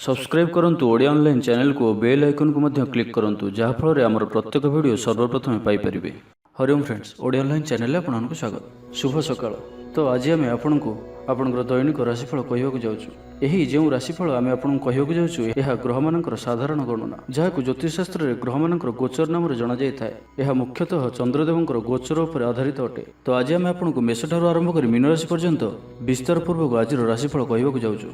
Subscribe करंतु Odia online channel को bell icon को मध्य क्लिक करंतु जहाँ फल आमर प्रत्येक वीडियो सर्वप्रथम Piper. Hariom friends, Odia online channel आपको स्वागत। शुभ सकाळ। तो आज आम आपको आपंकर दैनिक राशिफल कहवाक जाऊँ। यही जो राशिफल आम आपको कहवाक जाऊँ यह ग्रह मानकर साधारण गणना जहाँ ज्योतिषशास्त्र में ग्रह मानकर गोचर नाम जना जाए। यह मुख्यतः चंद्रदेवंकर गोचर उपर आधारित अटे। तो आज आम आपको मेष ठारू आरंभ कर मीन राशि पर्यंत विस्तार पूर्वक आज राशिफल कहवाक जाऊँ।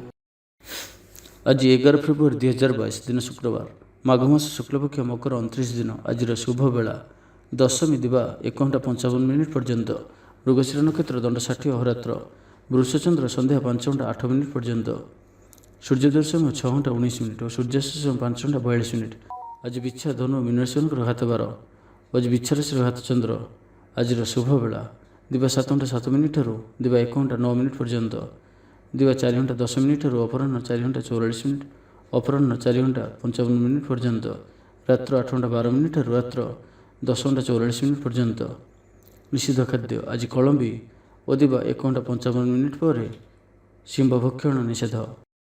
आज 11 फेब्रुआरी 2022 दिन शुक्रवार, माघ मास शुक्लपक्ष मकर 29 दिन। आज शुभ बेला दशमी दिवा 1 घंटा 55 मिनिट पर्यंत। मृगशिरा नक्षत्र दंड 60 अहोरात्र। वृषचंद्र संध्या 5 घंटा 8 मिनिट पर्यंत। सूर्योदय समय 6 घंटा 19 मिनिट और सूर्यास्त समय 5 घंटा 42 मिनिट। आज बिच्छा धनु मीन राशि घात 12। आज बिच्छा राशि घात चंद्र। आज शुभ बेला दिवा 7 घंटा 7 मिनिट दिवा 1 घंटा 9 मिनिट पर्यंत। दिवा 4 घंटा 10 मिनिट अपराह्न 4 घंटा 44 मिनिट अपराह्न 4 घंटा 55 मिनिट पर्यंत। रात्र 8 घंटा 12 मिनिट रात्र 10 घंटा 44 मिनिट पर्यंत। निषिद्ध खाद्य आज कलम्बी और दिवा 1 घंटा 55 मिनिट पर शिंब भक्षण निषेध।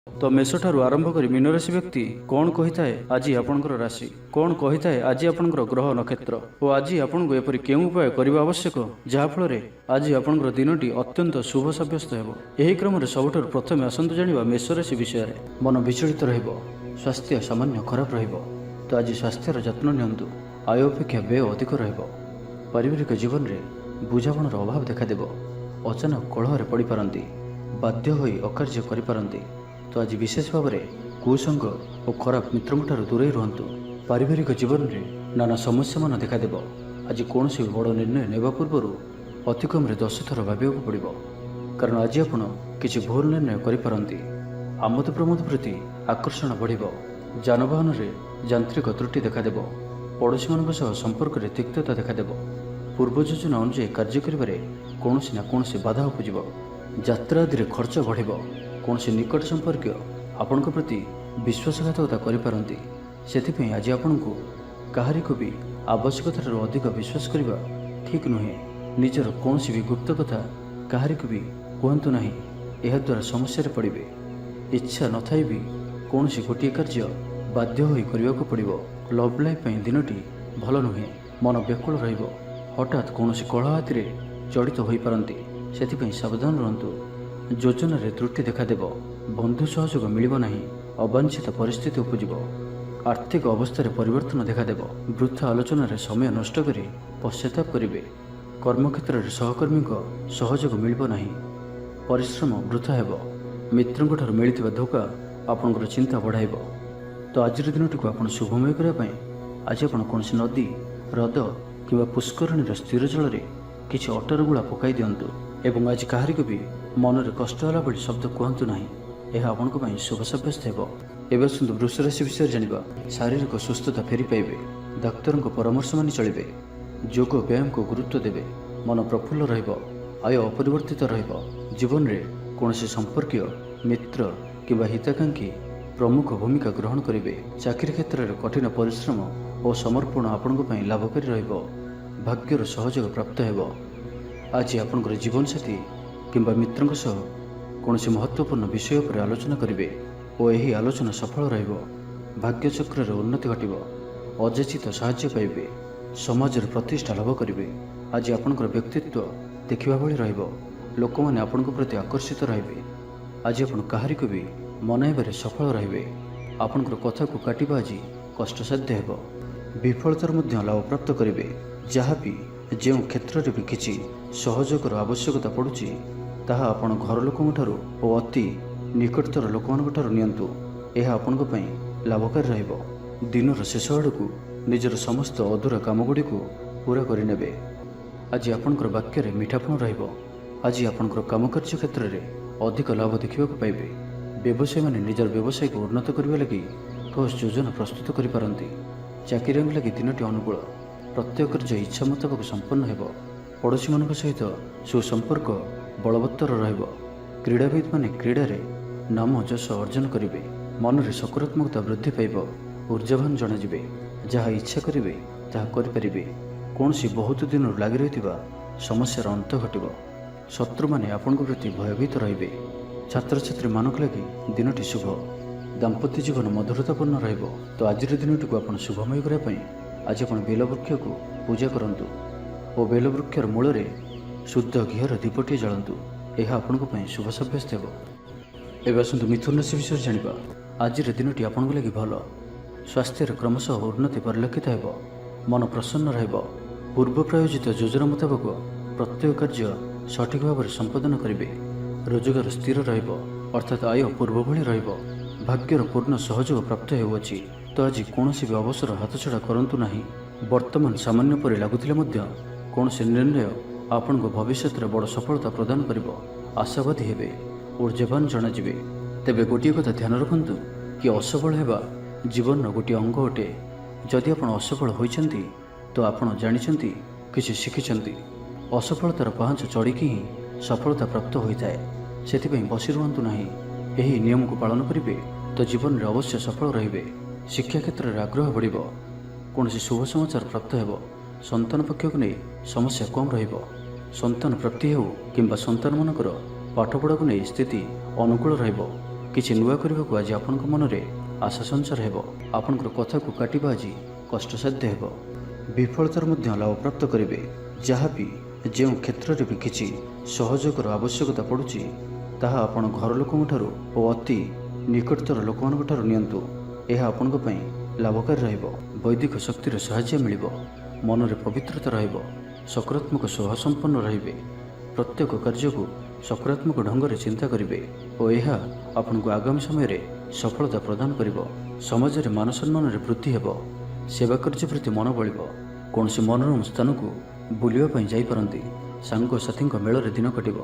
तो मेष ठारू आरंभ कर मीन राशि व्यक्ति कौन कही थाए आज आपणकर राशि कौन कही थाए आज आपणकर ग्रह नक्षत्र और आज आपको एपरी केउं उपाय करने आवश्यक जहाँफल आज आपणकर दिनटी अत्यंत शुभ सब्यस्त हो। यही क्रम सबुठ प्रथम आसतु जाना मेष राशि विषय में। मन विचलित स्वास्थ्य सामान्य खराब तो आज स्वास्थ्यर जत्न नियंतु। आय अपेक्षा व्यय अधिक पारिवारिक जीवन में बुझामणार अभाव देखादेव। अचानक कलह पड़ पारती बाध्य होई अकार्य करिपारंती। तो आज विशेष भाव में कुसंग और खराब मित्रों दूरे रुहतु। पारिवारिक जीवन में नाना समस्या मान देखादेव। आज कौन बड़ निर्णय नेबा पूर्व अति कम 10 थर भाविक पड़ो, कारण आज आपण किसी भूल निर्णय करिपारंती। आमोद प्रमोद प्रति आकर्षण बढ़िबो। जानवाहन में यांत्रिक त्रुटि देखादेव। पड़ोशी मान संपर्क में तिक्तता देखादेव। पूर्व योजना अनुଯାयी कार्य करिबारे कौनसी ना कौनसी बाधा उपजिबो। यात्रा आदि खर्च बढ़िबो। कौन निकट संपर्क आपण प्रति विश्वासघातकता करिपारंती। सेथिपई आज आपनको काहारी को भी आवश्यकता अधिक विश्वास करबा ठीक नुहे। निजर कौन भी गुप्त कथा काहारी को भी कहतु नहीं, यह द्वारा समस्या पड़े। इच्छा न थाई भी कौन गोटे कार्य बाध्य होई करने को पड़ो। लव लाइफ दिनटी भल नुहे। मन व्याकुल रहिबो। हठात कौन कलह आदि जड़ित हो पारती, सेथिपई सावधान रहतु। योजन त्रुटि देखादेव। बंधु सहयोग मिलिब नहीं। अवांछित परिस्थिति उपजिब। आर्थिक अवस्था परिवर्तन देखादेव। वृथा आलोचन समय नष्ट कर पश्चाताप करेंगे। कर्मक्षेत्र में सहकर्मी सहयोग मिलिब नहीं। परिश्रम वृथा हेब। मित्रों मिलता धोखा आपंकर चिंता बढ़ाइब। तो आज दिनटी को आप शुभमय करने आज आप कौन नदी ह्रद कि पुष्करणी स्थिर जल में किसी अटर गुड़ा पकाई दिंतु। एवं आज काहारी को भी मन में कष्ट होला भली शब्द कहतु नहीं, यह आपण शुभ सब्यस्त हो। एवं सुंदर वृष राशि विषय जाना। शारीरिक सुस्थता फेरी पाइबे। डाक्तर परामर्श मानि चलिबे। योग व्यायाम को गुरुत्व देवे। मन प्रफुल्ल रहिबो। आय अपरिवर्तित रहिबो। जीवन में कौन संपर्कीय मित्र किंवा हिताकांक्षी प्रमुख भूमिका ग्रहण करेंगे। चाकरी क्षेत्र में कठिन परिश्रम और समर्पण आपण लाभकारी रहिबो। भाग्यर सहयोग प्राप्त हेबो। आज आपंकर जीवन साथी किंबा मित्रों सह कौन महत्वपूर्ण विषय पर आलोचना करेंगे और यही आलोचना सफल रहिबो। भाग्य चक्र में उन्नति घटिबो। अଯାचित साहाय्य पाइबे। समाज प्रतिष्ठा लाभ करेंगे। आज आपंकर व्यक्तित्व देखा भली रहिबो। लोक मैंने आपण प्रति आकर्षित रहिबे। आज आपण काहारी को भी मनाइबारे सफल रहिबे। आपंकर कथा को काटिबा आज कष्टसाध्य हेबो। विफलतार मध्य लाभ प्राप्त करेंगे। जहाँ भी जो क्षेत्र में भी किसी सहयोगर आवश्यकता पड़ुछि ताहा आपण घर लोकों ठारू और अति निकटतर लोकमानक ठारू नियंतु। यह आपनको पई लाभकारी रहिबो। दिनर शेष आड़कू निजर समस्त अधूरा काम गुड़ी को पूरा करिनेबे। आज आपणकर वाक्य में मीठापण रहिबो। आज आपणकर कामकार्य क्षेत्र में अधिक लाभ देखा पाइबे। व्यवसायी माने निजर व्यवसाय को उन्नत करने लगी ठोस योजना प्रस्तुत करिपारंती। चाकरी लगी दिनटी अनुकूल। प्रत्येक कार्य इच्छा मुताबक संपन्न हो। पड़ोशी मान सहित सुसंपर्क बलवत्तर रहिबो। क्रीड़ाविद माने क्रीड़ा नाम जश अर्जन करेंगे। मन में सकारात्मकता वृद्धि पाइब। ऊर्जावान जनाजिबे। जहाँ इच्छा करेंगे ताहा करिपारिबे। कौन बहुत दिन लगी रही समस्यार अंत घटिबो। शत्रु माने आपन प्रति भयभीत रहिबे। छात्र छात्री मानक लगी दिनटी शुभ। ଦାମ୍ପତ୍ୟ ଜୀବନ ମଧୁରତାପୂର୍ଣ୍ଣ ରହିବ। ତ ଆଜିର ଦିନଟିକୁ ଆପଣ ଶୁଭମୟ କରିବା ପାଇଁ ଆଜି ଆପଣ ବେଲବୃକ୍ଷକୁ ପୂଜା କରନ୍ତୁ ଓ ବେଲବୃକ୍ଷର ମୂଳରେ ଶୁଦ୍ଧ ଘିଅର ଦୀପଟିଏ ଜାଳନ୍ତୁ। ଏହା ଆପଣଙ୍କ ପାଇଁ ଶୁଭ ସାବ୍ୟସ୍ତ ହେବ। ଏବେ ଆସନ୍ତୁ ମିଥୁନ ରାଶି ବିଷୟରେ ଜାଣିବା। ଆଜିର ଦିନଟି ଆପଣଙ୍କ ଲାଗି ଭଲ। ସ୍ୱାସ୍ଥ୍ୟର କ୍ରମଶଃ ଉନ୍ନତି ପରିଲକ୍ଷିତ ହେବ। ମନ ପ୍ରସନ୍ନ ରହିବ। ପୂର୍ବ ପ୍ରାୟୋଜିତ ଯୋଜନା ମୁତାବକ ପ୍ରତ୍ୟେକ କାର୍ଯ୍ୟ ସଠିକ୍ ଭାବରେ ସମ୍ପାଦନ କରିବେ। ରୋଜଗାର ସ୍ଥିର ରହିବ, ଅର୍ଥାତ୍ ଆୟ ପୂର୍ବ ଭଳି ରହିବ। ଭାଗ୍ୟର ପୂର୍ଣ୍ଣ ସହଯୋଗ ପ୍ରାପ୍ତ ହେଉଅଛି। ତ ଆଜି କୌଣସି ବି ଅବସର ହାତଛଡ଼ା କରନ୍ତୁ ନାହିଁ। ବର୍ତ୍ତମାନ ସାମାନ୍ୟ ପରି ଲାଗୁଥିଲେ ମଧ୍ୟ କୌଣସି ନିର୍ଣ୍ଣୟ ଆପଣଙ୍କ ଭବିଷ୍ୟତରେ ବଡ଼ ସଫଳତା ପ୍ରଦାନ କରିବ। ଆଶାବାଦୀ ହେବେ, ଊର୍ଜ୍ଜାବାନ ଜଣାଯିବେ। ତେବେ ଗୋଟିଏ କଥା ଧ୍ୟାନ ରଖନ୍ତୁ କି ଅସଫଳ ହେବା ଜୀବନର ଗୋଟିଏ ଅଙ୍ଗ ଅଟେ। ଯଦି ଆପଣ ଅସଫଳ ହୋଇଛନ୍ତି ତ ଆପଣ ଜାଣିଛନ୍ତି, କିଛି ଶିଖିଛନ୍ତି। ଅସଫଳତାର ପାହାଚ ଚଢ଼ିକି ହିଁ ସଫଳତା ପ୍ରାପ୍ତ ହୋଇଥାଏ। ସେଥିପାଇଁ ବସି ରୁହନ୍ତୁ ନାହିଁ। ଏହି ନିୟମକୁ ପାଳନ କରିବେ ତ ଜୀବନରେ ଅବଶ୍ୟ ସଫଳ ରହିବେ। ଶିକ୍ଷା କ୍ଷେତ୍ରରେ ଆଗ୍ରହ ବଢ଼ିବ। କୌଣସି ଶୁଭ ସମାଚାର ପ୍ରାପ୍ତ ହେବ। ସନ୍ତାନ ପକ୍ଷକୁ ନେଇ ସମସ୍ୟା କମ୍ ରହିବ। ସନ୍ତାନ ପ୍ରାପ୍ତି ହେଉ କିମ୍ବା ସନ୍ତାନମାନଙ୍କର ପାଠପଢ଼ାକୁ ନେଇ ସ୍ଥିତି ଅନୁକୂଳ ରହିବ। କିଛି ନୂଆ କରିବାକୁ ଆଜି ଆପଣଙ୍କ ମନରେ ଆଶା ସଞ୍ଚାର ହେବ। ଆପଣଙ୍କର କଥାକୁ କାଟିବା ଆଜି କଷ୍ଟସାଧ୍ୟ ହେବ। ବିଫଳତାର ମଧ୍ୟ ଲାଭ ପ୍ରାପ୍ତ କରିବେ। ଯାହା ବି ଯେଉଁ କ୍ଷେତ୍ରରେ ବି କିଛି ସହଯୋଗର ଆବଶ୍ୟକତା ପଡ଼ୁଛି ତାହା ଆପଣ ଘର ଲୋକଙ୍କଠାରୁ ଓ ଅତି ନିକଟତର ଲୋକମାନଙ୍କ ଠାରୁ ନିଅନ୍ତୁ। ଏହା ଆପଣଙ୍କ ପାଇଁ ଲାଭକାରୀ ରହିବ। ବୈଦିକ ଶକ୍ତିର ସାହାଯ୍ୟ ମିଳିବ। ମନରେ ପବିତ୍ରତା ରହିବ। ସକାରାତ୍ମକ ସ୍ୱଭାବସମ୍ପନ୍ନ ରହିବେ। ପ୍ରତ୍ୟେକ କାର୍ଯ୍ୟକୁ ସକାରାତ୍ମକ ଢଙ୍ଗରେ ଚିନ୍ତା କରିବେ ଓ ଏହା ଆପଣଙ୍କୁ ଆଗାମୀ ସମୟରେ ସଫଳତା ପ୍ରଦାନ କରିବ। ସମାଜରେ ମାନ ସମ୍ମାନରେ ବୃଦ୍ଧି ହେବ। ସେବା କାର୍ଯ୍ୟ ପ୍ରତି ମନ ବଳିବ। କୌଣସି ମନୋରମ ସ୍ଥାନକୁ ବୁଲିବା ପାଇଁ ଯାଇପାରନ୍ତି। ସାଙ୍ଗସାଥୀଙ୍କ ମେଳରେ ଦିନ କଟିବ।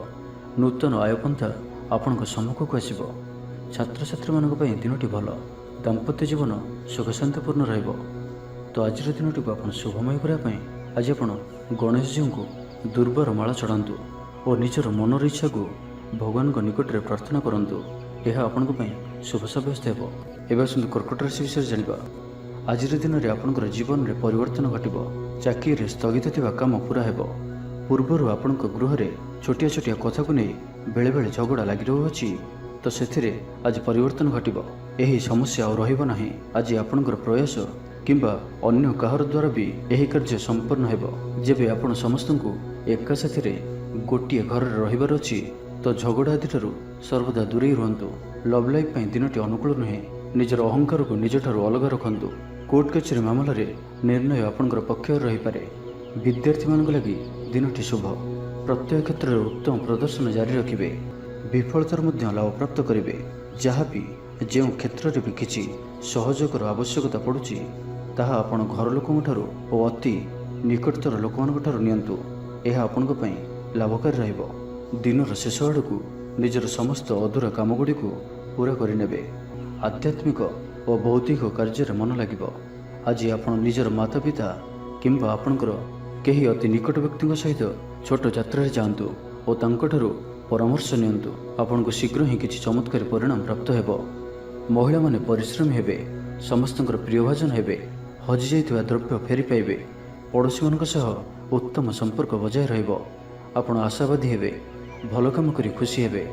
ନୂତନ ଆୟପନ୍ଥା ଆପଣଙ୍କ ସମ୍ମୁଖକୁ ଆସିବ। ଛାତ୍ରଛାତ୍ରୀମାନଙ୍କ ପାଇଁ ଦିନଟି ଭଲ। ଦାମ୍ପତ୍ୟ ଜୀବନ ସୁଖଶାନ୍ତିପୂର୍ଣ୍ଣ ରହିବ। ତ ଆଜିର ଦିନଟିକୁ ଆପଣ ଶୁଭମୟ କରିବା ପାଇଁ ଆଜି ଆପଣ ଗଣେଶଜୀଙ୍କୁ ଦୁର୍ବାର ମାଳ ଚଢ଼ାନ୍ତୁ ଓ ନିଜର ମନର ଇଚ୍ଛାକୁ ଭଗବାନଙ୍କ ନିକଟରେ ପ୍ରାର୍ଥନା କରନ୍ତୁ। ଏହା ଆପଣଙ୍କ ପାଇଁ ଶୁଭ ସାବ୍ୟସ୍ତ ହେବ। ଏବେ ଆସନ୍ତୁ କର୍କଟ ରାଶି ବିଷୟରେ ଜାଣିବା। ଆଜିର ଦିନରେ ଆପଣଙ୍କର ଜୀବନରେ ପରିବର୍ତ୍ତନ ଘଟିବ। ଚାକିରିରେ ସ୍ଥଗିତ ଥିବା କାମ ପୂରା ହେବ। ପୂର୍ବରୁ ଆପଣଙ୍କ ଗୃହରେ ଛୋଟିଆ ଛୋଟିଆ କଥାକୁ ନେଇ ବେଳେବେଳେ ଝଗଡ଼ା ଲାଗି ରହୁଅଛି, ତ ସେଥିରେ ଆଜି ପରିବର୍ତ୍ତନ ଘଟିବ। ଏହି ସମସ୍ୟା ଆଉ ରହିବ ନାହିଁ। ଆଜି ଆପଣଙ୍କର ପ୍ରୟାସ କିମ୍ବା ଅନ୍ୟ କାହାର ଦ୍ୱାରା ବି ଏହି କାର୍ଯ୍ୟ ସମ୍ପନ୍ନ ହେବ। ଯେବେ ଆପଣ ସମସ୍ତଙ୍କୁ ଏକା ସାଥିରେ ଗୋଟିଏ ଘରରେ ରହିବାର ଅଛି ତ ଝଗଡ଼ା ଆଦିଠାରୁ ସର୍ବଦା ଦୂରେଇ ରୁହନ୍ତୁ। ଲଭ୍ ଲାଇଫ୍ ପାଇଁ ଦିନଟି ଅନୁକୂଳ ନୁହେଁ। ନିଜର ଅହଙ୍କାରକୁ ନିଜଠାରୁ ଅଲଗା ରଖନ୍ତୁ। କୋର୍ଟ କଚେରୀ ମାମଲାରେ ନିର୍ଣ୍ଣୟ ଆପଣଙ୍କର ପକ୍ଷରେ ରହିପାରେ। ବିଦ୍ୟାର୍ଥୀମାନଙ୍କ ଲାଗି ଦିନଟି ଶୁଭ। ପ୍ରତ୍ୟେକ କ୍ଷେତ୍ରରେ ଉତ୍ତମ ପ୍ରଦର୍ଶନ ଜାରି ରଖିବେ। ବିଫଳତାର ମଧ୍ୟ ଲାଭ ପ୍ରାପ୍ତ କରିବେ। ଯାହା ବି ଯେଉଁ କ୍ଷେତ୍ରରେ ବି କିଛି ସହଯୋଗର ଆବଶ୍ୟକତା ପଡ଼ୁଛି ତାହା ଆପଣ ଘର ଲୋକଙ୍କଠାରୁ ଓ ଅତି ନିକଟତର ଲୋକମାନଙ୍କ ଠାରୁ ନିଅନ୍ତୁ। ଏହା ଆପଣଙ୍କ ପାଇଁ ଲାଭକାରୀ ରହିବ। ଦିନର ଶେଷ ଆଡ଼କୁ ନିଜର ସମସ୍ତ ଅଧୁରା କାମଗୁଡ଼ିକୁ ପୂରା କରିନେବେ। ଆଧ୍ୟାତ୍ମିକ ଓ ବୌଦ୍ଧିକ କାର୍ଯ୍ୟରେ ମନ ଲାଗିବ। ଆଜି ଆପଣ ନିଜର ମାତାପିତା କିମ୍ବା ଆପଣଙ୍କର କେହି ଅତି ନିକଟ ବ୍ୟକ୍ତିଙ୍କ ସହିତ ଛୋଟ ଯାତ୍ରାରେ ଯାଆନ୍ତୁ ଓ ତାଙ୍କଠାରୁ ପରାମର୍ଶ ନିଅନ୍ତୁ। ଆପଣଙ୍କୁ ଶୀଘ୍ର ହିଁ କିଛି ଚମତ୍କାରୀ ପରିଣାମ ପ୍ରାପ୍ତ ହେବ। ମହିଳାମାନେ ପରିଶ୍ରମୀ ହେବେ। ସମସ୍ତଙ୍କର ପ୍ରିୟଭାଜନ ହେବେ। ହଜିଯାଇଥିବା ଦ୍ରବ୍ୟ ଫେରି ପାଇବେ। ପଡ଼ୋଶୀମାନଙ୍କ ସହ ଉତ୍ତମ ସମ୍ପର୍କ ବଜାୟ ରହିବ। ଆପଣ ଆଶାବାଦୀ ହେବେ। ଭଲ କାମ କରି ଖୁସି ହେବେ।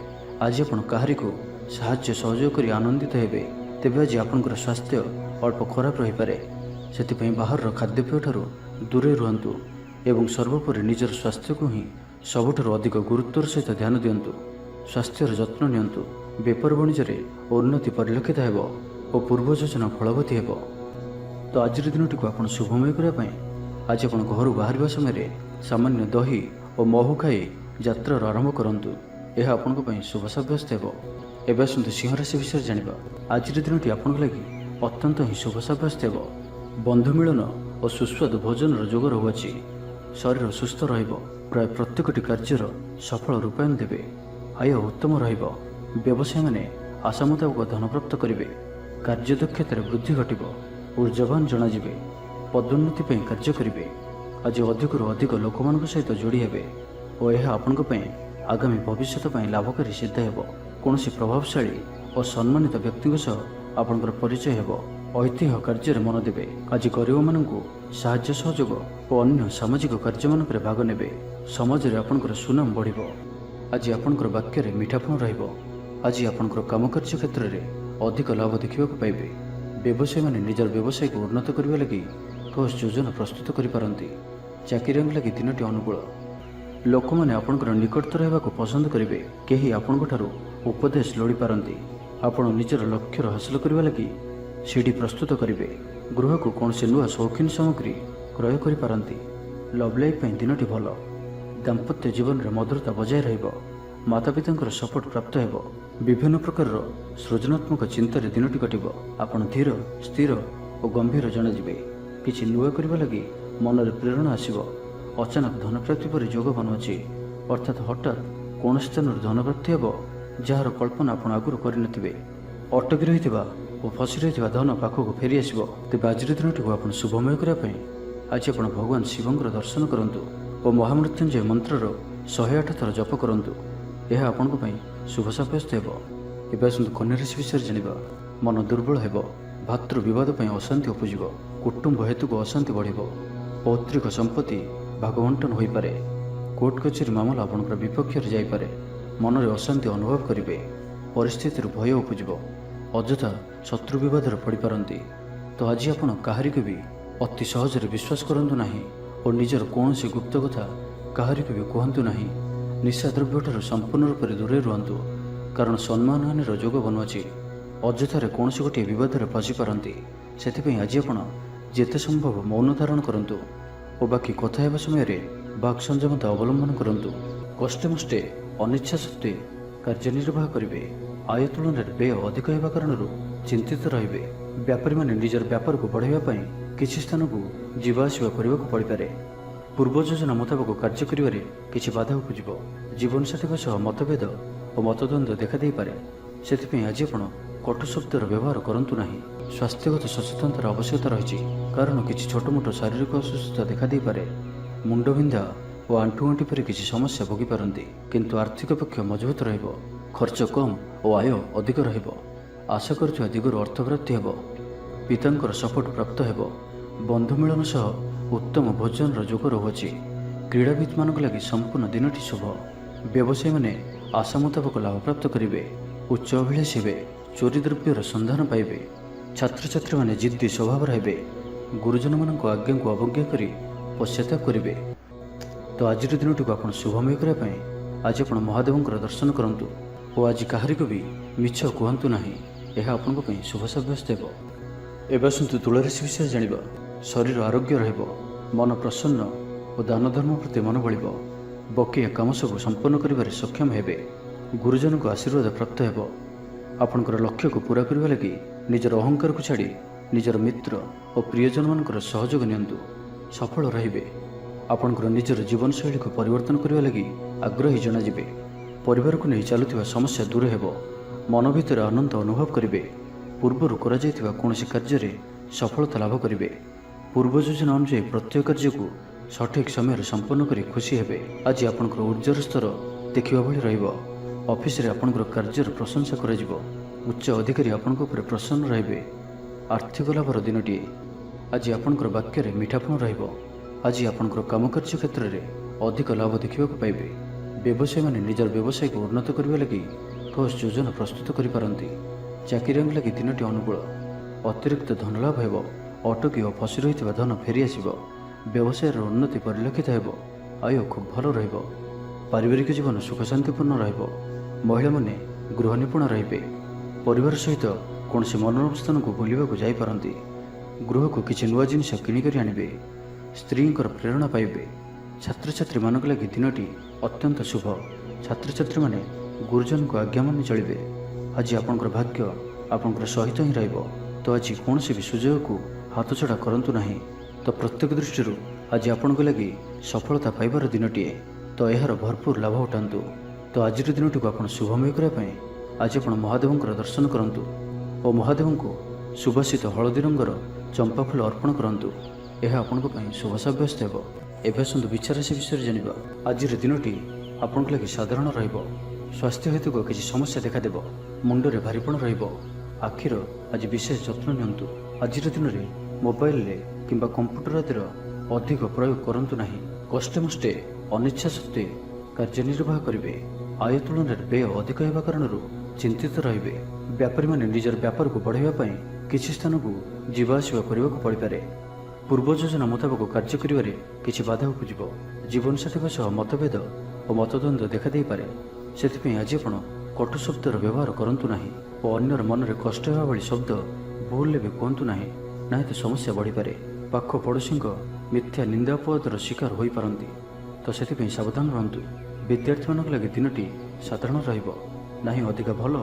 ଆଜି ଆପଣ କାହାରିକୁ ସାହାଯ୍ୟ ସହଯୋଗ କରି ଆନନ୍ଦିତ ହେବେ। ତେବେ ଆଜି ଆପଣଙ୍କର ସ୍ୱାସ୍ଥ୍ୟ ଅଳ୍ପ ଖରାପ ରହିପାରେ। ସେଥିପାଇଁ ବାହାରର ଖାଦ୍ୟପେୟଠାରୁ ଦୂରେଇ ରୁହନ୍ତୁ ଏବଂ ସର୍ବୋପରି ନିଜର ସ୍ୱାସ୍ଥ୍ୟକୁ ହିଁ ସବୁଠାରୁ ଅଧିକ ଗୁରୁତ୍ୱର ସହିତ ଧ୍ୟାନ ଦିଅନ୍ତୁ। ସ୍ୱାସ୍ଥ୍ୟର ଯତ୍ନ ନିଅନ୍ତୁ। ବେପାର ବାଣିଜ୍ୟରେ ଉନ୍ନତି ପରିଲକ୍ଷିତ ହେବ ଓ ପୂର୍ବ ଯୋଜନା ଫଳବତୀ ହେବ। ତ ଆଜିର ଦିନଟିକୁ ଆପଣ ଶୁଭମୟ କରିବା ପାଇଁ ଆଜି ଆପଣ ଘରୁ ବାହାରିବା ସମୟରେ ସାମାନ୍ୟ ଦହି ଓ ମହୁ ଖାଇ ଯାତ୍ରାର ଆରମ୍ଭ କରନ୍ତୁ। ଏହା ଆପଣଙ୍କ ପାଇଁ ଶୁଭ ସାବ୍ୟସ୍ତ ହେବ। ଏବେ ଆସନ୍ତୁ ସିଂହ ରାଶି ବିଷୟରେ ଜାଣିବା। ଆଜିର ଦିନଟି ଆପଣଙ୍କ ଲାଗି ଅତ୍ୟନ୍ତ ହିଁ ଶୁଭ ସାବ୍ୟସ୍ତ ହେବ। ବନ୍ଧୁ ମିଳନ ଓ ସୁସ୍ୱାଦୁ ଭୋଜନର ଯୋଗ ରହୁଅଛି। ଶରୀର ସୁସ୍ଥ ରହିବ। ପ୍ରାୟ ପ୍ରତ୍ୟେକଟି କାର୍ଯ୍ୟର ସଫଳ ରୂପାୟନ ଦେବେ। ଆୟ ଉତ୍ତମ ରହିବ। ବ୍ୟବସାୟୀମାନେ ଆଶା ମୁତାବକ ଧନ ପ୍ରାପ୍ତ କରିବେ। କାର୍ଯ୍ୟଦକ୍ଷତାରେ ବୃଦ୍ଧି ଘଟିବ। ଊର୍ଜ୍ଜାବାନ ଜଣାଯିବେ। ପଦୋନ୍ନତି ପାଇଁ କାର୍ଯ୍ୟ କରିବେ। ଆଜି ଅଧିକରୁ ଅଧିକ ଲୋକମାନଙ୍କ ସହିତ ଯୋଡ଼ି ହେବେ ଓ ଏହା ଆପଣଙ୍କ ପାଇଁ ଆଗାମୀ ଭବିଷ୍ୟତ ପାଇଁ ଲାଭକାରୀ ସିଦ୍ଧ ହେବ। କୌଣସି ପ୍ରଭାବଶାଳୀ ଓ ସମ୍ମାନିତ ବ୍ୟକ୍ତିଙ୍କ ସହ ଆପଣଙ୍କର ପରିଚୟ ହେବ। ଐତିହ୍ୟ କାର୍ଯ୍ୟରେ ମନ ଦେବେ। ଆଜି ଗରିବମାନଙ୍କୁ ସାହାଯ୍ୟ ସହଯୋଗ ଓ ଅନ୍ୟ ସାମାଜିକ କାର୍ଯ୍ୟମାନଙ୍କରେ ଭାଗ ନେବେ। ସମାଜରେ ଆପଣଙ୍କର ସୁନାମ ବଢ଼ିବ। ଆଜି ଆପଣଙ୍କର ବାକ୍ୟରେ ମିଠାପଣ ରହିବ। ଆଜି ଆପଣଙ୍କର କାମକାର୍ଯ୍ୟ କ୍ଷେତ୍ରରେ ଅଧିକ ଲାଭ ଦେଖିବାକୁ ପାଇବେ। ବ୍ୟବସାୟୀମାନେ ନିଜର ବ୍ୟବସାୟକୁ ଉନ୍ନତ କରିବା ଲାଗି ଠୋସ୍ ଯୋଜନା ପ୍ରସ୍ତୁତ କରିପାରନ୍ତି। ଚାକିରିଆଙ୍କ ଲାଗି ଦିନଟି ଅନୁକୂଳ। ଲୋକମାନେ ଆପଣଙ୍କର ନିକଟତର ହେବାକୁ ପସନ୍ଦ କରିବେ। କେହି ଆପଣଙ୍କଠାରୁ ଉପଦେଶ ଲୋଡ଼ିପାରନ୍ତି। ଆପଣ ନିଜର ଲକ୍ଷ୍ୟର ହାସଲ କରିବା ଲାଗି ସିଡ଼ି ପ୍ରସ୍ତୁତ କରିବେ। ଗୃହକୁ କୌଣସି ନୂଆ ସୌଖିନ ସାମଗ୍ରୀ କ୍ରୟ କରିପାରନ୍ତି। ଲଭ୍ ଲାଇଫ୍ ପାଇଁ ଦିନଟି ଭଲ। ଦାମ୍ପତ୍ୟ ଜୀବନରେ ମଧୁରତା ବଜାୟ ରହିବ। ମାତାପିତାଙ୍କର ସପୋର୍ଟ ପ୍ରାପ୍ତ ହେବ। ବିଭିନ୍ନ ପ୍ରକାରର ସୃଜନାତ୍ମକ ଚିନ୍ତାରେ ଦିନଟି କଟିବ। ଆପଣ ଧୀର, ସ୍ଥିର ଓ ଗମ୍ଭୀର ଜଣାଯିବେ। କିଛି ନୂଆ କରିବା ଲାଗି ମନରେ ପ୍ରେରଣା ଆସିବ। ଅଚାନକ ଧନପ୍ରାପ୍ତି ପରି ଯୋଗ ବନୁଅଛି, ଅର୍ଥାତ୍ ହଠାତ୍ କୌଣସି ସ୍ଥାନରୁ ଧନପ୍ରାପ୍ତି ହେବ ଯାହାର କଳ୍ପନା ଆପଣ ଆଗରୁ କରିନଥିବେ। ଅଟକି ରହିଥିବା ଓ ଫସି ରହିଥିବା ଧନ ପାଖକୁ ଫେରିଆସିବ। ତେବେ ଆଜିର ଦିନଟିକୁ ଆପଣ ଶୁଭମୟ କରିବା ପାଇଁ ଆଜି ଆପଣ ଭଗବାନ ଶିବଙ୍କର ଦର୍ଶନ କରନ୍ତୁ ଓ ମହାମୃତ୍ୟୁଞ୍ଜୟ ମନ୍ତ୍ରର 108 ଥର ଜପ କରନ୍ତୁ। ଏହା ଆପଣଙ୍କ ପାଇଁ ଶୁଭ ସାବ୍ୟସ୍ତ ହେବ। ଏବେ ଆସନ୍ତୁ କନ୍ୟା ରାଶି ବିଷୟରେ ଜାଣିବା। ମନ ଦୁର୍ବଳ ହେବ। ଭାତୃ ବିବାଦ ପାଇଁ ଅଶାନ୍ତି ଉପୁଜିବ। କୁଟୁମ୍ବ ହେତୁକୁ ଅଶାନ୍ତି ବଢ଼ିବ। ପୈତୃକ ସମ୍ପତ୍ତି ଭାଗବଣ୍ଟନ ହୋଇପାରେ। କୋର୍ଟ କଚେରୀ ମାମଲା ଆପଣଙ୍କର ବିପକ୍ଷରେ ଯାଇପାରେ। ମନରେ ଅଶାନ୍ତି ଅନୁଭବ କରିବେ। ପରିସ୍ଥିତିରୁ ଭୟ ଉପୁଜିବ। ଅଯଥା ଶତ୍ରୁ ବିବାଦରେ ପଡ଼ିପାରନ୍ତି। ତ ଆଜି ଆପଣ କାହାରିକୁ ବି ଅତି ସହଜରେ ବିଶ୍ୱାସ କରନ୍ତୁ ନାହିଁ ଓ ନିଜର କୌଣସି ଗୁପ୍ତ କଥା କାହାରିକୁ ବି କୁହନ୍ତୁ ନାହିଁ। ନିଶାଦ୍ରବ୍ୟଠାରୁ ସମ୍ପୂର୍ଣ୍ଣ ରୂପରେ ଦୂରେଇ ରୁହନ୍ତୁ, କାରଣ ସମ୍ମାନହାନିର ଯୋଗ ବନୁଅଛି। ଅଯଥାରେ କୌଣସି ଗୋଟିଏ ବିବାଦରେ ଫସିପାରନ୍ତି। ସେଥିପାଇଁ ଆଜି ଆପଣ ଯେତେ ସମ୍ଭବ ମୌନ ଧାରଣ କରନ୍ତୁ ଓ ବାକି କଥା ହେବା ସମୟରେ ବାକ୍ ସଂଯମତା ଅବଲମ୍ବନ କରନ୍ତୁ। କଷ୍ଟେମଷ୍ଟେ ଅନିଚ୍ଛା ସତ୍ତ୍ୱେ କାର୍ଯ୍ୟନିର୍ବାହ କରିବେ। ଆୟ ତୁଳନାରେ ବ୍ୟୟ ଅଧିକ ହେବା କାରଣରୁ ଚିନ୍ତିତ ରହିବେ। ବ୍ୟାପାରୀମାନେ ନିଜର ବ୍ୟାପାରକୁ ବଢ଼ାଇବା ପାଇଁ କିଛି ସ୍ଥାନକୁ ଯିବା ଆସିବା କରିବାକୁ ପଡ଼ିପାରେ। ପୂର୍ବ ଯୋଜନା ମୁତାବକ କାର୍ଯ୍ୟ କରିବାରେ କିଛି ବାଧା ଉପୁଜିବ। ଜୀବନସାଥୀଙ୍କ ସହ ମତଭେଦ ଓ ମତଦ୍ୱନ୍ଦ୍ୱ ଦେଖାଦେଇପାରେ। ସେଥିପାଇଁ ଆଜି ଆପଣ କଟୁ ଶବ୍ଦର ବ୍ୟବହାର କରନ୍ତୁ ନାହିଁ। ସ୍ୱାସ୍ଥ୍ୟଗତ ସଚେତନତାର ଆବଶ୍ୟକତା ରହିଛି, କାରଣ କିଛି ଛୋଟମୋଟ ଶାରୀରିକ ଅସୁସ୍ଥତା ଦେଖାଦେଇପାରେ। ମୁଣ୍ଡବିନ୍ଧା ଓ ଆଣ୍ଠୁଗଣ୍ଠି ପରି କିଛି ସମସ୍ୟା ଭୋଗିପାରନ୍ତି, କିନ୍ତୁ ଆର୍ଥିକ ପକ୍ଷ ମଜବୁତ ରହିବ। ଖର୍ଚ୍ଚ କମ୍ ଓ ଆୟ ଅଧିକ ରହିବ। ଆଶା କରୁଥିବା ଦିଗରୁ ଅର୍ଥପ୍ରାପ୍ତି ହେବ। ପିତାଙ୍କର ସପୋର୍ଟ ପ୍ରାପ୍ତ ହେବ। ବନ୍ଧୁ ମିଳନ ସହ ଉତ୍ତମ ଭୋଜନର ଯୋଗ ରହୁଅଛି। କ୍ରୀଡ଼ାବିତ୍ମାନଙ୍କ ଲାଗି ସମ୍ପୂର୍ଣ୍ଣ ଦିନଟି ଶୁଭ। ବ୍ୟବସାୟୀମାନେ ଆଶା ମୁତାବକ ଲାଭପ୍ରାପ୍ତ କରିବେ। ଉଚ୍ଚ ଅଭିଳାଷୀ ହେବେ। ଚୋରି ଦ୍ରବ୍ୟର ସନ୍ଧାନ ପାଇବେ। ଛାତ୍ରଛାତ୍ରୀମାନେ ଜିଦ୍ଦି ସ୍ୱଭାବର ହେବେ। ଗୁରୁଜନମାନଙ୍କ ଆଜ୍ଞାକୁ ଅବଜ୍ଞା କରି ପଶ୍ଚାତାପ କରିବେ। ତ ଆଜିର ଦିନଟିକୁ ଆପଣ ଶୁଭମୟ କରିବା ପାଇଁ ଆଜି ଆପଣ ମହାଦେବଙ୍କର ଦର୍ଶନ କରନ୍ତୁ ଓ ଆଜି କାହାରିକୁ ବି ମିଛ କୁହନ୍ତୁ ନାହିଁ। ଏହା ଆପଣଙ୍କ ପାଇଁ ଶୁଭ ସାବ୍ୟସ୍ତ ହେବ। ଏବେ ଆସନ୍ତୁ ତୁଳାରାଶି ବିଷୟରେ ଜାଣିବା। ଶରୀର ଆରୋଗ୍ୟ ରହିବ। ମନ ପ୍ରସନ୍ନ ଓ ଦାନ ଧର୍ମ ପ୍ରତି ମନ ବଳିବ। ବକେୟା କାମ ସବୁ ସମ୍ପନ୍ନ କରିବାରେ ସକ୍ଷମ ହେବେ। ଗୁରୁଜନଙ୍କ ଆଶୀର୍ବାଦ ପ୍ରାପ୍ତ ହେବ। ଆପଣଙ୍କର ଲକ୍ଷ୍ୟକୁ ପୂରା କରିବା ଲାଗି ନିଜର ଅହଙ୍କାରକୁ ଛାଡ଼ି ନିଜର ମିତ୍ର ଓ ପ୍ରିୟଜନମାନଙ୍କର ସହଯୋଗ ନିଅନ୍ତୁ। ସଫଳ ରହିବେ। ଆପଣଙ୍କର ନିଜର ଜୀବନଶୈଳୀକୁ ପରିବର୍ତ୍ତନ କରିବା ଲାଗି ଆଗ୍ରହୀ ଜଣାଯିବେ। ପରିବାରକୁ ନେଇ ଚାଲୁଥିବା ସମସ୍ୟା ଦୂର ହେବ। ମନ ଭିତରେ ଆନନ୍ଦ ଅନୁଭବ କରିବେ। ପୂର୍ବରୁ କରାଯାଇଥିବା କୌଣସି କାର୍ଯ୍ୟରେ ସଫଳତା ଲାଭ କରିବେ। ପୂର୍ବ ଯୋଜନା ଅନୁଯାୟୀ ପ୍ରତ୍ୟେକ କାର୍ଯ୍ୟକୁ ସଠିକ୍ ସମୟରେ ସମ୍ପନ୍ନ କରି ଖୁସି ହେବେ। ଆଜି ଆପଣଙ୍କର ଉର୍ଜାର ସ୍ତର ଦେଖିବା ଭଳି ରହିବ। ଅଫିସରେ ଆପଣଙ୍କର କାର୍ଯ୍ୟର ପ୍ରଶଂସା କରାଯିବ। ଉଚ୍ଚ ଅଧିକାରୀ ଆପଣଙ୍କ ଉପରେ ପ୍ରସନ୍ନ ରହିବେ। ଆର୍ଥିକ ଲାଭର ଦିନଟିଏ। ଆଜି ଆପଣଙ୍କର ବାକ୍ୟରେ ମିଠାପଣ ରହିବ। ଆଜି ଆପଣଙ୍କର କାମକାର୍ଯ୍ୟ କ୍ଷେତ୍ରରେ ଅଧିକ ଲାଭ ଦେଖିବାକୁ ପାଇବେ। ବ୍ୟବସାୟୀମାନେ ନିଜର ବ୍ୟବସାୟକୁ ଉନ୍ନତ କରିବା ଲାଗି ଠୋସ୍ ଯୋଜନା ପ୍ରସ୍ତୁତ କରିପାରନ୍ତି। ଚାକିରିଆଙ୍କ ଲାଗି ଦିନଟି ଅନୁକୂଳ। ଅତିରିକ୍ତ ଧନଲାଭ ହେବ। ଅଟକି ଓ ଫସି ରହିଥିବା ଧନ ଫେରିଆସିବ। ବ୍ୟବସାୟର ଉନ୍ନତି ପରିଲକ୍ଷିତ ହେବ। ଆୟ ଖୁବ୍ ଭଲ ରହିବ। ପାରିବାରିକ ଜୀବନ ସୁଖଶାନ୍ତିପୂର୍ଣ୍ଣ ରହିବ। ମହିଳାମାନେ ଗୃହ ନିପୁଣ ରହିବେ। ପରିବାର ସହିତ କୌଣସି ମନୋରମ ସ୍ଥାନକୁ ବୁଲିବାକୁ ଯାଇପାରନ୍ତି। ଗୃହକୁ କିଛି ନୂଆ ଜିନିଷ କିଣିକରି ଆଣିବେ। ସ୍ତ୍ରୀଙ୍କର ପ୍ରେରଣା ପାଇବେ। ଛାତ୍ରଛାତ୍ରୀମାନଙ୍କ ଲାଗି ଦିନଟି ଅତ୍ୟନ୍ତ ଶୁଭ। ଛାତ୍ରଛାତ୍ରୀମାନେ ଗୁରୁଜନଙ୍କ ଆଜ୍ଞା ମାନି ଚଳିବେ। ଆଜି ଆପଣଙ୍କର ଭାଗ୍ୟ ଆପଣଙ୍କର ସହିତ ହିଁ ରହିବ। ତ ଆଜି କୌଣସି ବି ସୁଯୋଗକୁ ହାତଛଡ଼ା କରନ୍ତୁ ନାହିଁ। ତ ପ୍ରତ୍ୟେକ ଦୃଷ୍ଟିରୁ ଆଜି ଆପଣଙ୍କ ଲାଗି ସଫଳତା ପାଇବାର ଦିନଟିଏ। ତ ଏହାର ଭରପୁର ଲାଭ ଉଠାନ୍ତୁ। ତ ଆଜିର ଦିନଟିକୁ ଆପଣ ଶୁଭମୟ କରିବା ପାଇଁ ଆଜି ଆପଣ ମହାଦେବଙ୍କର ଦର୍ଶନ କରନ୍ତୁ ଓ ମହାଦେବଙ୍କୁ ସୁବାସିତ ହଳଦୀ ରଙ୍ଗର ଚମ୍ପା ଫୁଲ ଅର୍ପଣ କରନ୍ତୁ। ଏହା ଆପଣଙ୍କ ପାଇଁ ଶୁଭ ସାବ୍ୟସ୍ତ ହେବ। ଏବେ ଆସନ୍ତୁ ବିଚାରାଶି ବିଷୟରେ ଜାଣିବା। ଆଜିର ଦିନଟି ଆପଣଙ୍କ ଲାଗି ସାଧାରଣ ରହିବ। ସ୍ୱାସ୍ଥ୍ୟ ହେତୁକ କିଛି ସମସ୍ୟା ଦେଖାଦେବ। ମୁଣ୍ଡରେ ଭାରିପଣ ରହିବ। ଆଖିର ଆଜି ବିଶେଷ ଯତ୍ନ ନିଅନ୍ତୁ। ଆଜିର ଦିନରେ ମୋବାଇଲରେ କିମ୍ବା କମ୍ପ୍ୟୁଟର ଆଦିର ଅଧିକ ପ୍ରୟୋଗ କରନ୍ତୁ ନାହିଁ। କଷ୍ଟେମଷ୍ଟେ ଅନିଚ୍ଛା ସତ୍ତ୍ୱେ କାର୍ଯ୍ୟନିର୍ବାହ କରିବେ। ଆୟ ତୁଳନାରେ ବ୍ୟୟ ଅଧିକ ହେବା କାରଣରୁ ଚିନ୍ତିତ ରହିବେ। व्यापारी निजर व्यापार को बढ़ावा किसी स्थान को जीवाआसवा करने पड़पे। पूर्व योजना मुताबक कार्य करिबारे किछि बाधा उपजिब। जीवनसाथी सह मतभेद और मतद्वंद्व देखा दे पारे। सेथिपई आज आपण कटु शब्दर व्यवहार करंतु नाही और अन्यर मनरे कष्ट हेबा भली शब्द भूल भी कहतु नाही, नहीं तो समस्या बढ़ी पारे। पाख पड़ोशी मिथ्या निंदापदर शिकार हो पारती। तो सेथिपई सावधान रहंतु। विद्यार्थी मानक लगे दिनटी साधारण रहिबो, नाही अधिका भल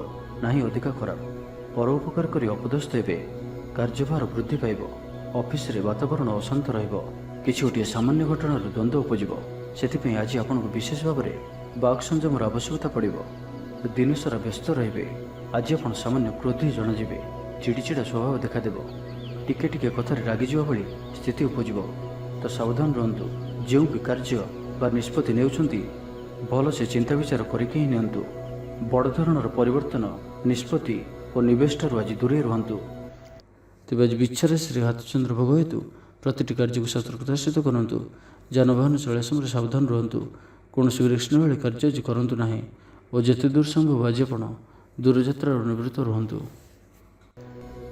नाही अधिका खराब। परोपकार करी अपदस्थ हेबे, कार्यभार वृद्धि पाइब। ऑफिस रे वातावरण अशांत रहिबो, किछि गोटे सामान्य घटनार द्वंद्व उपजिब। सेथिपई आज आपनको विशेष भाव में बाक संयमर आवश्यकता पड़िबो। दिन सारा व्यस्त रहिबे। आज आपण सामान्य क्रोधी जनाजिबे, चिड़चिड़ा स्वभाव देखादेव, टिके टिके कथार रागिजिबा भली स्थिति उपजिब। तो सावधान रहंतु। जो भी कार्य बा निष्पत्ति नेउछंती भल से चिंता विचार करके ही नियंतु। बड़ धरणर परिवर्तन निष्पत्ति और निवेश ठारू आज दूरे रुहंतु। तेज आज विच्छार श्री हाथचंद्र भोग हेतु प्रति कार्य को सतर्कता सहित करंतु। जानवाहन चलया समय सावधान रहंतु। कौन रिस्क भाई कार्य आज करंतु नाही और जिते दूर संभव आज आपण दूरयात्रा निवृत्त रुहंतु।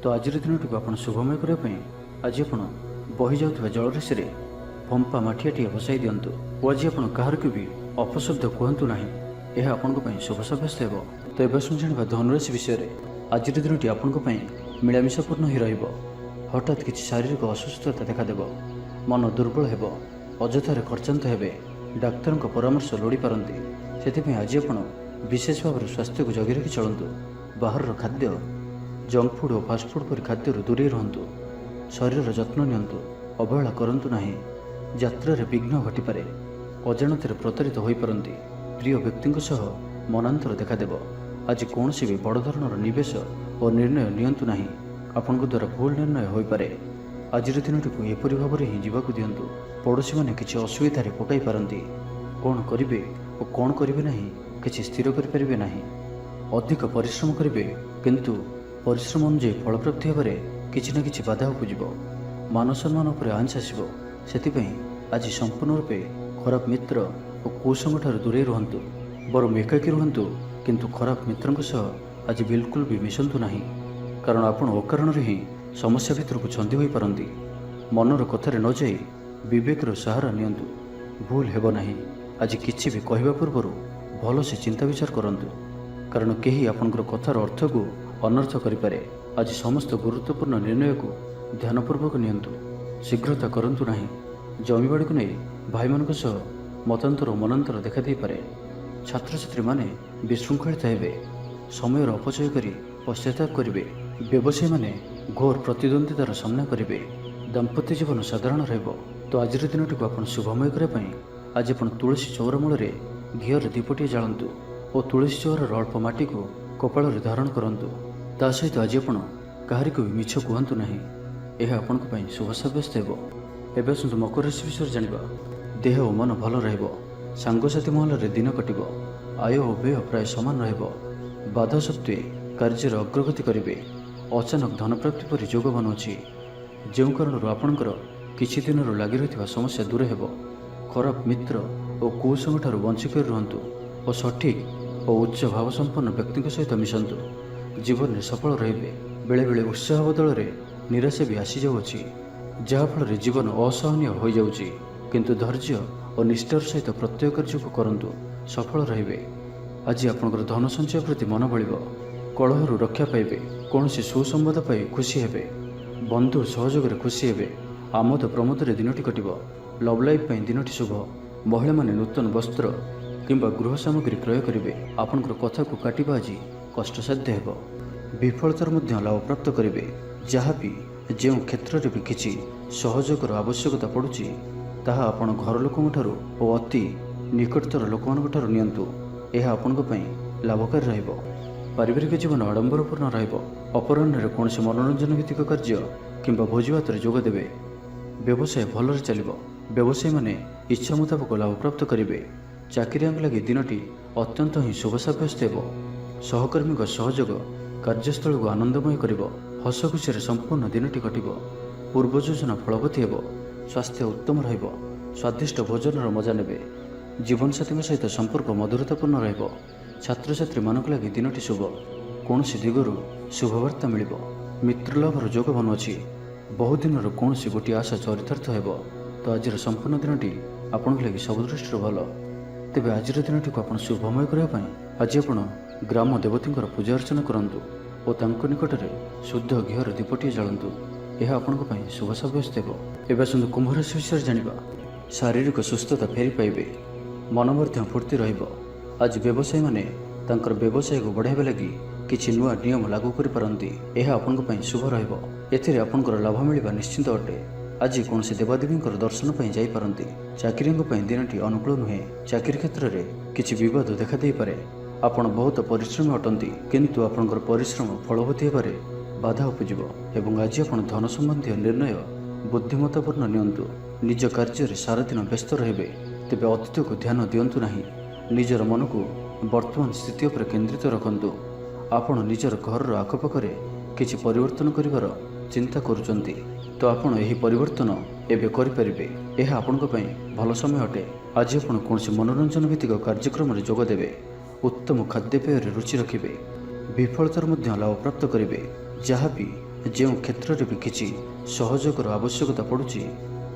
तो आज दिन टी आप शुभमय करने आज आप बही जाऊा जलराशि में पंपा माठियाटिए बसाई दिंतु। और आज आप कहार को भी अपशब्द कहतु ना, यह आपण शुभ सब्यस्त हो। तो ये जाना धनुराशि विषय में आज दिन टी आपण मिलामिशापूर्ण ही रहिबो। हठात किसी शारीरिक असुस्थता देखादेव, मन दुर्बल हेबो, अजथार खर्चांत हेबे, डाक्तर परामर्श लोड़ी पारंती। सेथिपई आज आपण विशेष भाव में स्वास्थ्य को जगी रखी चलतु। बाहर खाद्य जंक फूड और फास्टफुड पर खाद्य दूरे रहंतु। शरीर जत्न नियंतु, अवहेला करंतु नाही। यात्रा विघ्न घटिपारे, अजाणत प्रतारित हो पारंती। प्रिय व्यक्ति सह मनांतर देखादेव। आज कौन भी बड़ धरणर निवेश और निर्णय नियंतु नाही, आपन द्वारा भूल निर्णय हो पारे। आज दिनटी को एपरी भाव में ही जीवाक दिंतु। पड़ोशी मैंने किसी असुविधा पकाई पारती। कौन करेंगे और कौन करेंगे नहीं किसी स्थिर करें नहीं। अधिक परिश्रम करेंगे किंतु परिश्रम अनुଯାयी फलप्राप्ति होबारे किछि ना किछि बाधा उपजिब। मान सम्मान उपर आंच आसिब। सेथिपई आज संपूर्ण रूपे खराब मित्र और कुसंग ठाରୁ दूरे रुहंतु। बरं एकाकी रुहंतु, किंतु खराब मित्रंक सह आज बिल्कुल भी मिशंतु नाही, कारण आपण अकारण ही समस्या भितर को छंदी होई पारंती। मनर कथारे न जाई विवेकर सहारा नियंतु। भूल हेबो नाही। आज किछि भी कहवा पूर्व भल से चिंता विचार करंतु, कारण केही आपनकर कथार अर्थ को अनर्थ करिपारे। आज समस्त गुरुत्वपूर्ण निर्णय को ध्यानपूर्वक नियंतु। शीघ्रता करंतु नाही। जमीबाड़ी को नहीं भाई मान मतांतर और मनांतर देखा दे पारे। छात्र छात्री माने विशृंखलित हेबे, समयर अपचय करी पश्चाताप करेंगे। व्यवसायी माने घोर प्रतिद्वंदितार सामना करेंगे। दाम्पत्य जीवन साधारण रहिबो। तो आज दिनटी को आप शुभमय करने आज आप तुलसी चौर मूल घीर दीपटिए जालतु और तुलसी चौर अल्प माटी को कपाल धारण करंतु। ता सहित आज आप कहारी को भी मिछ कहतु नहीं, यह आपण शुभ सब्यस्त हो। एवं आसतु मकर राशि विषय जाना। देह और मन भल रहिबो। सांगसाथी महल दिन कटिब। आय और व्यय प्राय समान रहिबो। बाधा सत्वे कार्य अग्रगति करेंगे। अचानक धन प्राप्ति पर जोग बनुची, जो कारण आपणकर किछि दिन लगी रही समस्या दूर हेबो। खराब मित्र और कुसंग ठारू बंचिक रुहंतु और सठिक और उच्च भाव संपन्न व्यक्ति सहित मिशंतु। जीवन में सफल रहिबे। बेले बेले उत्साह बदल निराशा भी आसी जाउछि, जहाँफल जीवन असहनीय हो जाउछि। किंतु धैर्य और निष्ठार सहित प्रत्येक कार्य को करंतु, सफल रहिबे। आज आपनकर धन संचय प्रति मन बलिबो। कलहरु रक्षा पाइबे। कौन सुसंवाद पाई खुशी हेबे। बंधु सहयोग खुशी हेबे। आमोद प्रमोद दिनटी कटिब। लव लाइफ दिनटी शुभ। महिला माने नूतन वस्त्र किंबा गृह सामग्री क्रय करेंगे। आपनकर कथा को काटिबा आज कष्टसाध्य हेबो। विफलतार मध्य लाभ प्राप्त करेंगे। जहाँ भी जो क्षेत्र में भी किसी सहयोगर आवश्यकता पड़ुछि ताहा आपण घर लोकों ठारू और अति निकटतर लोकमानक ठारू नियंतु। यह आपनक पई लाभकारी रहिबो। पारिवारिक जीवन आडंबरपूर्ण रहिबो। अपराह्न कौन से मनोरंजन भित्तिक कार्य किंबा भोजीभात जोग देवे। व्यवसाय भलरे चलिबो। व्यवसायी माने इच्छा मुताबक लाभ प्राप्त करेंगे। चाकरिया लगी दिनटी अत्यंत ही शुभ सब्यस्त हो। सहकर्मी सहयोग कार्यस्थल को आनंदमय करिबो। हस खुशी संपूर्ण दिनटी कटिब। पूर्व योजना फलवती हेबो। स्वास्थ्य उत्तम रहिबो। स्वादिष्ट भोजन मजा नेबे। जीवनसाथी सहित संपर्क मधुरतापूर्ण रहिबो। छात्र छात्री मानक लगी दिनटी शुभ। କୌଣସି ଦିଗରୁ ଶୁଭବାର୍ତ୍ତା ମିଳିବ। ମିତ୍ରଲାଭର ଯୋଗ ବନୁଅଛି। ବହୁଦିନର କୌଣସି ଗୋଟିଏ ଆଶା ଚରିତାର୍ଥ ହେବ। ତ ଆଜିର ସମ୍ପୂର୍ଣ୍ଣ ଦିନଟି ଆପଣଙ୍କ ଲାଗି ସବୁ ଦୃଷ୍ଟିରୁ ଭଲ। ତେବେ ଆଜିର ଦିନଟିକୁ ଆପଣ ଶୁଭମୟ କରିବା ପାଇଁ ଆଜି ଆପଣ ଗ୍ରାମ ଦେବତୀଙ୍କର ପୂଜା ଅର୍ଚ୍ଚନା କରନ୍ତୁ ଓ ତାଙ୍କ ନିକଟରେ ଶୁଦ୍ଧ ଘିଅର ଦୀପଟିଏ ଜାଳନ୍ତୁ। ଏହା ଆପଣଙ୍କ ପାଇଁ ଶୁଭ ସାବ୍ୟସ୍ତ ହେବ। ଏବେ ଆସନ୍ତୁ କୁମ୍ଭ ରାଶି ବିଷୟରେ ଜାଣିବା। ଶାରୀରିକ ସୁସ୍ଥତା ଫେରି ପାଇବେ, ମନ ମଧ୍ୟ ଫୁର୍ତ୍ତି ରହିବ। ଆଜି ବ୍ୟବସାୟୀମାନେ ତାଙ୍କର ବ୍ୟବସାୟକୁ ବଢ଼ାଇବା ଲାଗି କିଛି ନୂଆ ନିୟମ ଲାଗୁ କରିପାରନ୍ତି। ଏହା ଆପଣଙ୍କ ପାଇଁ ଶୁଭ ରହିବ। ଏଥିରେ ଆପଣଙ୍କର ଲାଭ ମିଳିବା ନିଶ୍ଚିନ୍ତ ଅଟେ। ଆଜି କୌଣସି ଦେବାଦେବୀଙ୍କର ଦର୍ଶନ ପାଇଁ ଯାଇପାରନ୍ତି। ଚାକିରିଙ୍କ ପାଇଁ ଦିନଟି ଅନୁକୂଳ ନୁହେଁ। ଚାକିରି କ୍ଷେତ୍ରରେ କିଛି ବିବାଦ ଦେଖାଦେଇପାରେ। ଆପଣ ବହୁତ ପରିଶ୍ରମୀ ଅଟନ୍ତି, କିନ୍ତୁ ଆପଣଙ୍କର ପରିଶ୍ରମ ଫଳବତୀ ହେବାରେ ବାଧା ଉପୁଜିବ ଏବଂ ଆଜି ଆପଣ ଧନ ସମ୍ବନ୍ଧୀୟ ନିର୍ଣ୍ଣୟ ବୁଦ୍ଧିମତ୍ତାପୂର୍ଣ୍ଣ ନିଅନ୍ତୁ। ନିଜ କାର୍ଯ୍ୟରେ ସାରାଦିନ ବ୍ୟସ୍ତ ରହିବେ, ତେବେ ଅତୀତକୁ ଧ୍ୟାନ ଦିଅନ୍ତୁ ନାହିଁ। ନିଜର ମନକୁ ବର୍ତ୍ତମାନ ସ୍ଥିତି ଉପରେ କେନ୍ଦ୍ରିତ ରଖନ୍ତୁ। ଆପଣ ନିଜର ଘରର ଆଖପାଖରେ କିଛି ପରିବର୍ତ୍ତନ କରିବାର ଚିନ୍ତା କରୁଛନ୍ତି, ତ ଆପଣ ଏହି ପରିବର୍ତ୍ତନ ଏବେ କରିପାରିବେ। ଏହା ଆପଣଙ୍କ ପାଇଁ ଭଲ ସମୟ ଅଟେ। ଆଜି ଆପଣ କୌଣସି ମନୋରଞ୍ଜନ ଭିତ୍ତିକ କାର୍ଯ୍ୟକ୍ରମରେ ଯୋଗ ଦେବେ। ଉତ୍ତମ ଖାଦ୍ୟପେୟରେ ରୁଚି ରଖିବେ। ବିଫଳତାର ମଧ୍ୟ ଲାଭ ପ୍ରାପ୍ତ କରିବେ। ଯାହା ବି ଯେଉଁ କ୍ଷେତ୍ରରେ ବି କିଛି ସହଯୋଗର ଆବଶ୍ୟକତା ପଡ଼ୁଛି,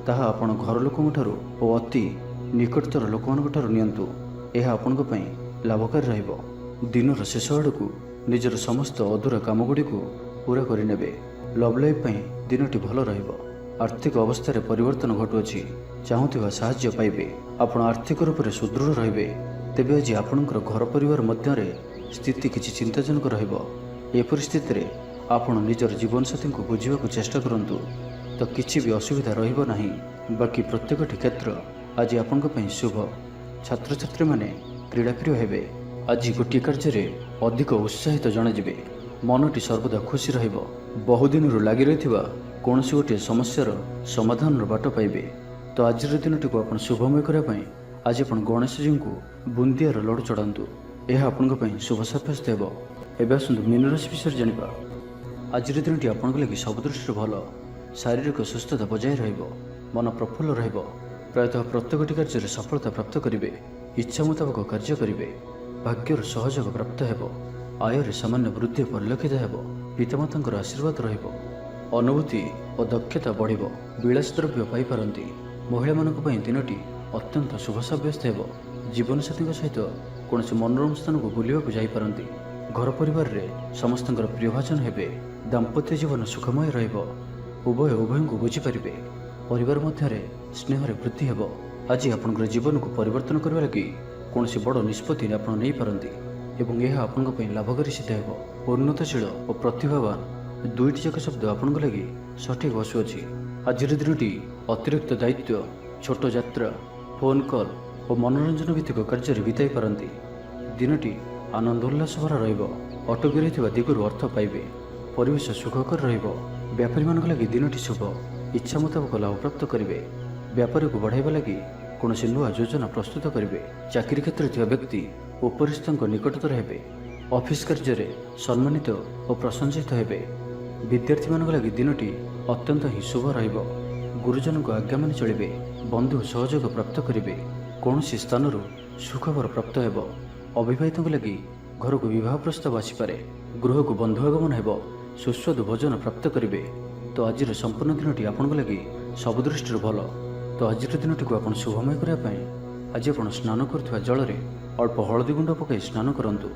ତାହା ଆପଣ ଘର ଲୋକଙ୍କଠାରୁ ଓ ଅତି ନିକଟତର ଲୋକମାନଙ୍କ ଠାରୁ ନିଅନ୍ତୁ। ଏହା ଆପଣଙ୍କ ପାଇଁ ଲାଭକାରୀ ରହିବ। ଦିନର ଶେଷ ଆଡ଼କୁ ନିଜର ସମସ୍ତ ଅଧୁରା କାମଗୁଡ଼ିକୁ ପୂରା କରିନେବେ। ଲଭ୍ ଲାଇଫ୍ ପାଇଁ ଦିନଟି ଭଲ ରହିବ। ଆର୍ଥିକ ଅବସ୍ଥାରେ ପରିବର୍ତ୍ତନ ଘଟୁଅଛି। ଚାହୁଁଥିବା ସାହାଯ୍ୟ ପାଇବେ। ଆପଣ ଆର୍ଥିକ ରୂପରେ ସୁଦୃଢ଼ ରହିବେ। ତେବେ ଆଜି ଆପଣଙ୍କର ଘର ପରିବାର ମଧ୍ୟରେ ସ୍ଥିତି କିଛି ଚିନ୍ତାଜନକ ରହିବ। ଏ ପରିସ୍ଥିତିରେ ଆପଣ ନିଜର ଜୀବନସାଥୀଙ୍କୁ ବୁଝିବାକୁ ଚେଷ୍ଟା କରନ୍ତୁ, ତ କିଛି ବି ଅସୁବିଧା ରହିବ ନାହିଁ। ବାକି ପ୍ରତ୍ୟେକଟି କ୍ଷେତ୍ର ଆଜି ଆପଣଙ୍କ ପାଇଁ ଶୁଭ। ଛାତ୍ରଛାତ୍ରୀମାନେ କ୍ରୀଡ଼ାପ୍ରିୟ ହେବେ। ଆଜି ଗୋଟିଏ କାର୍ଯ୍ୟରେ ଅଧିକ ଉତ୍ସାହିତ ଜଣାଯିବେ। ମନଟି ସର୍ବଦା ଖୁସି ରହିବ। ବହୁଦିନରୁ ଲାଗି ରହିଥିବା କୌଣସି ଗୋଟିଏ ସମସ୍ୟାର ସମାଧାନର ବାଟ ପାଇବେ। ତ ଆଜିର ଦିନଟିକୁ ଆପଣ ଶୁଭମୟ କରିବା ପାଇଁ ଆଜି ଆପଣ ଗଣେଶଜୀଙ୍କୁ ବୁନ୍ଦିଆର ଲଡ଼ୁ ଚଢ଼ାନ୍ତୁ। ଏହା ଆପଣଙ୍କ ପାଇଁ ଶୁଭ ସାବ୍ୟସ୍ତ ହେବ। ଏବେ ଆସନ୍ତୁ ମୀନ ରାଶି ବିଷୟରେ ଜାଣିବା। ଆଜିର ଦିନଟି ଆପଣଙ୍କ ଲାଗି ସବୁ ଦୃଷ୍ଟିରୁ ଭଲ। ଶାରୀରିକ ସୁସ୍ଥତା ବଜାୟ ରହିବ। ମନ ପ୍ରଫୁଲ୍ଲ ରହିବ। ପ୍ରାୟତଃ ପ୍ରତ୍ୟେକଟି କାର୍ଯ୍ୟରେ ସଫଳତା ପ୍ରାପ୍ତ କରିବେ। ଇଚ୍ଛା ମୁତାବକ କାର୍ଯ୍ୟ କରିବେ। ଭାଗ୍ୟର ସହଯୋଗ ପ୍ରାପ୍ତ ହେବ। ଆୟରେ ସାମାନ୍ୟ ବୃଦ୍ଧି ପରିଲକ୍ଷିତ ହେବ। ପିତାମାତାଙ୍କର ଆଶୀର୍ବାଦ ରହିବ। ଅନୁଭୂତି ଓ ଦକ୍ଷତା ବଢ଼ିବ। ବିଳାସ ଦ୍ରବ୍ୟ ପାଇପାରନ୍ତି। ମହିଳାମାନଙ୍କ ପାଇଁ ଦିନଟି ଅତ୍ୟନ୍ତ ଶୁଭ ସାବ୍ୟସ୍ତ ହେବ। ଜୀବନସାଥୀଙ୍କ ସହିତ କୌଣସି ମନୋରମ ସ୍ଥାନକୁ ବୁଲିବାକୁ ଯାଇପାରନ୍ତି। ଘର ପରିବାରରେ ସମସ୍ତଙ୍କର ପ୍ରିୟଭାଜନ ହେବେ। ଦାମ୍ପତ୍ୟ ଜୀବନ ସୁଖମୟ ରହିବ। ଉଭୟଙ୍କୁ ବୁଝିପାରିବେ। ପରିବାର ମଧ୍ୟରେ ସ୍ନେହରେ ବୃଦ୍ଧି ହେବ। ଆଜି ଆପଣଙ୍କର ଜୀବନକୁ ପରିବର୍ତ୍ତନ କରିବା ଲାଗି କୌଣସି ବଡ଼ ନିଷ୍ପତ୍ତି ଆପଣ ନେଇପାରନ୍ତି ଏବଂ ଏହା ଆପଣଙ୍କ ପାଇଁ ଲାଭକାରୀ ସିଦ୍ଧ ହେବ। ଉନ୍ନତଶୀଳ ଓ ପ୍ରତିଭାବାନ ଦୁଇଟି ଯାକ ଶବ୍ଦ ଆପଣଙ୍କ ଲାଗି ସଠିକ୍ ବସୁଅଛି। ଆଜିର ଦିନଟି ଅତିରିକ୍ତ ଦାୟିତ୍ୱ, ଛୋଟ ଯାତ୍ରା, ଫୋନ୍ କଲ୍ ଓ ମନୋରଞ୍ଜନ ଭିତ୍ତିକ କାର୍ଯ୍ୟରେ ବିତାଇ ପାରନ୍ତି। ଦିନଟି ଆନନ୍ଦ ଉଲ୍ଲାସ ଭରା ରହିବ। ଅଟକି ରହିଥିବା ଦିଗରୁ ଅର୍ଥ ପାଇବେ। ପରିବେଶ ସୁଖକର ରହିବ। ବ୍ୟାପାରୀମାନଙ୍କ ଲାଗି ଦିନଟି ଶୁଭ। ଇଚ୍ଛା ମୁତାବକ ଲାଭ ପ୍ରାପ୍ତ କରିବେ। ବ୍ୟାପାରକୁ ବଢ଼ାଇବା ଲାଗି କୌଣସି ନୂଆ ଯୋଜନା ପ୍ରସ୍ତୁତ କରିବେ। ଚାକିରି କ୍ଷେତ୍ରରେ ଥିବା ବ୍ୟକ୍ତି ଉପରିସ୍ଥଙ୍କ ନିକଟତର ହେବେ। ଅଫିସ୍ କାର୍ଯ୍ୟରେ ସମ୍ମାନିତ ଓ ପ୍ରଶଂସିତ ହେବେ। ବିଦ୍ୟାର୍ଥୀମାନଙ୍କ ଲାଗି ଦିନଟି ଅତ୍ୟନ୍ତ ହିଁ ଶୁଭ ରହିବ। ଗୁରୁଜନଙ୍କ ଆଜ୍ଞା ମାନି ଚଳିବେ। ବନ୍ଧୁ ସହଯୋଗ ପ୍ରାପ୍ତ କରିବେ। କୌଣସି ସ୍ଥାନରୁ ସୁଖବର ପ୍ରାପ୍ତ ହେବ। ଅବିବାହିତଙ୍କ ଲାଗି ଘରକୁ ବିବାହ ପ୍ରସ୍ତାବ ଆସିପାରେ। ଗୃହକୁ ବନ୍ଧୁ ଆଗମନ ହେବ। ସୁସ୍ୱାଦୁ ଭୋଜନ ପ୍ରାପ୍ତ କରିବେ। ତ ଆଜିର ସମ୍ପୂର୍ଣ୍ଣ ଦିନଟି ଆପଣଙ୍କ ଲାଗି ସବୁ ଦୃଷ୍ଟିରୁ ଭଲ। ତ ଆଜିର ଦିନଟିକୁ ଆପଣ ଶୁଭମୟ କରିବା ପାଇଁ ଆଜି ଆପଣ ସ୍ନାନ କରୁଥିବା ଜଳରେ ଅଳ୍ପ ହଳଦୀ ଗୁଣ୍ଡ ପକାଇ ସ୍ନାନ କରନ୍ତୁ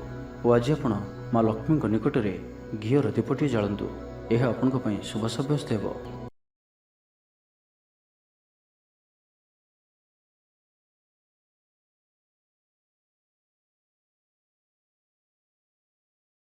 ଓ ଆଜି ଆପଣ ମା ଲକ୍ଷ୍ମୀଙ୍କ ନିକଟରେ ଘିଅର ଦୀପଟିଏ ଜାଳନ୍ତୁ। ଏହା ଆପଣଙ୍କ ପାଇଁ ଶୁଭ ସାବ୍ୟସ୍ତ ହେବ।